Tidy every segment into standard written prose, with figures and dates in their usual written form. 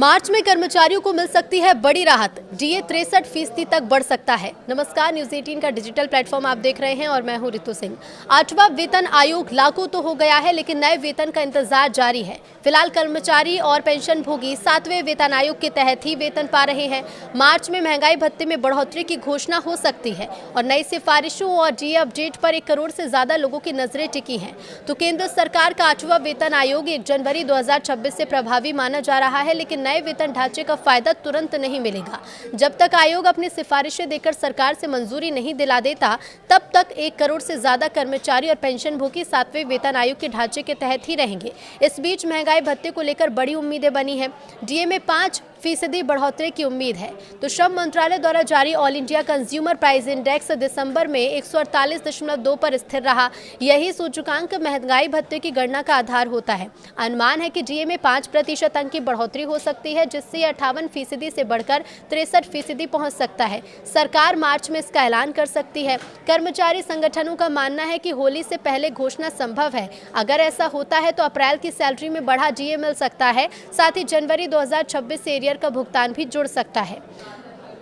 मार्च में कर्मचारियों को मिल सकती है बड़ी राहत, डीए 63% तक बढ़ सकता है। नमस्कार, न्यूज 18 का डिजिटल प्लेटफॉर्म आप देख रहे हैं और मैं हूं रितु सिंह। 8वां वेतन आयोग लागू तो हो गया है, लेकिन नए वेतन का इंतजार जारी है। फिलहाल कर्मचारी और पेंशन भोगी 7वें वेतन आयोग के तहत ही वेतन पा रहे हैं। मार्च में महंगाई भत्ते में बढ़ोतरी की घोषणा हो सकती है और नई सिफारिशों और डीए अपडेट पर 1 करोड़ से ज्यादा लोगों की नजरें टिकी हैं। तो केंद्र सरकार का 8वां वेतन आयोग 1 जनवरी 2026 से प्रभावी माना जा रहा है, लेकिन नए वेतन ढांचे का फायदा तुरंत नहीं मिलेगा। जब तक आयोग अपनी सिफारिशें देकर सरकार से मंजूरी नहीं दिला देता, तब तक 1 करोड़ से ज्यादा कर्मचारी और पेंशन भोगी 7वें वेतन आयोग के ढांचे के तहत ही रहेंगे। इस बीच महंगाई भत्ते को लेकर बड़ी उम्मीदें बनी हैं। डीए में 5% बढ़ोतरी की उम्मीद है। तो श्रम मंत्रालय द्वारा जारी all India consumer price index दिसंबर में 148.2 पर स्थिर रहा। यही सूचकांक महंगाई भत्ते की गणना का आधार होता है। अनुमान है कि डीए में 5% अंक की बढ़ोतरी हो सकती है, जिससे 58% से बढ़कर 63% पहुंच सकता है। सरकार मार्च में इसका ऐलान कर सकती है। कर्मचारी संगठनों का मानना है कि होली से पहले घोषणा संभव है। अगर ऐसा होता है तो अप्रैल की सैलरी में बढ़ा डीए मिल सकता है। साथ ही जनवरी 2026 से एरियर का भुगतान भी जुड़ सकता है।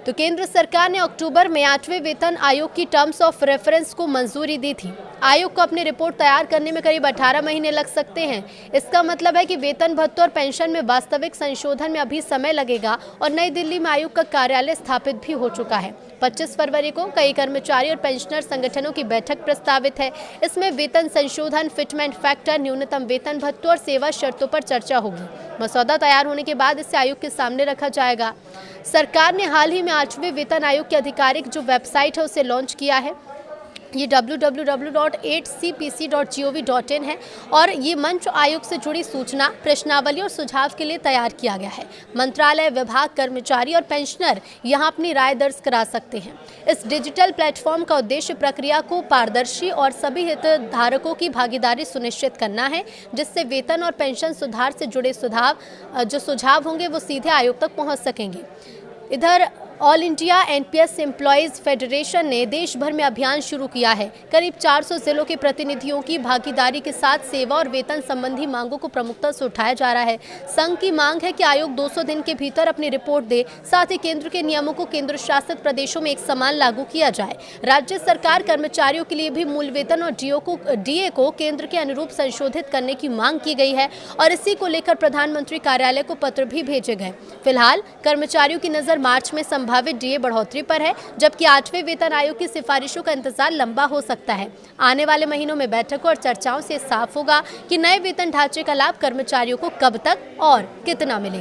तो केंद्र सरकार ने अक्टूबर में 8वें वेतन आयोग की टर्म्स ऑफ रेफरेंस को मंजूरी दी थी। आयोग को अपनी रिपोर्ट तैयार करने में करीब 18 महीने लग सकते हैं। इसका मतलब है कि वेतन भत्ते और पेंशन में वास्तविक संशोधन में अभी समय लगेगा और नई दिल्ली में आयोग का कार्यालय स्थापित भी हो चुका है। 25 फरवरी को कई कर्मचारी और पेंशनर संगठनों की बैठक प्रस्तावित है। इसमें वेतन संशोधन, फिटमेंट फैक्टर, न्यूनतम वेतन भत्ते और सेवा शर्तों पर चर्चा होगी। मसौदा तैयार होने के बाद इसे आयोग के सामने रखा जाएगा। सरकार ने हाल ही में 8वें वेतन आयोग की आधिकारिक जो वेबसाइट है उसे लॉन्च किया है। ये www.8cpc.gov.in है और ये मंच आयोग से जुड़ी सूचना, प्रश्नावली और सुझाव के लिए तैयार किया गया है। मंत्रालय, विभाग, कर्मचारी और पेंशनर यहां अपनी राय दर्ज करा सकते हैं। इस डिजिटल प्लेटफॉर्म का उद्देश्य प्रक्रिया को पारदर्शी और सभी हितधारकों की भागीदारी सुनिश्चित करना है, जिससे वेतन और पेंशन सुधार से जुड़े सुझाव होंगे वो सीधे आयोग तक पहुँच सकेंगे। इधर all India NPS employees federation ने देश भर में अभियान शुरू किया है। करीब 400 जिलों के प्रतिनिधियों की भागीदारी के साथ सेवा और वेतन संबंधी मांगों को प्रमुखता से उठाया जा रहा है। संघ की मांग है कि आयोग 200 दिन के भीतर अपनी रिपोर्ट दे। साथ ही केंद्र के नियमों को केंद्र शासित प्रदेशों में एक समान लागू किया जाए। राज्य सरकार कर्मचारियों के लिए भी मूल वेतन और डीए को केंद्र के अनुरूप संशोधित करने की मांग की गई है और इसी को लेकर प्रधानमंत्री कार्यालय को पत्र भी भेजे गए। फिलहाल कर्मचारियों की नजर मार्च में संभावित डीए बढ़ोतरी पर है, जबकि 8वें वेतन आयोग की सिफारिशों का इंतजार लंबा हो सकता है। आने वाले महीनों में बैठकों और चर्चाओं से साफ होगा कि नए वेतन ढांचे का लाभ कर्मचारियों को कब तक और कितना मिलेगा।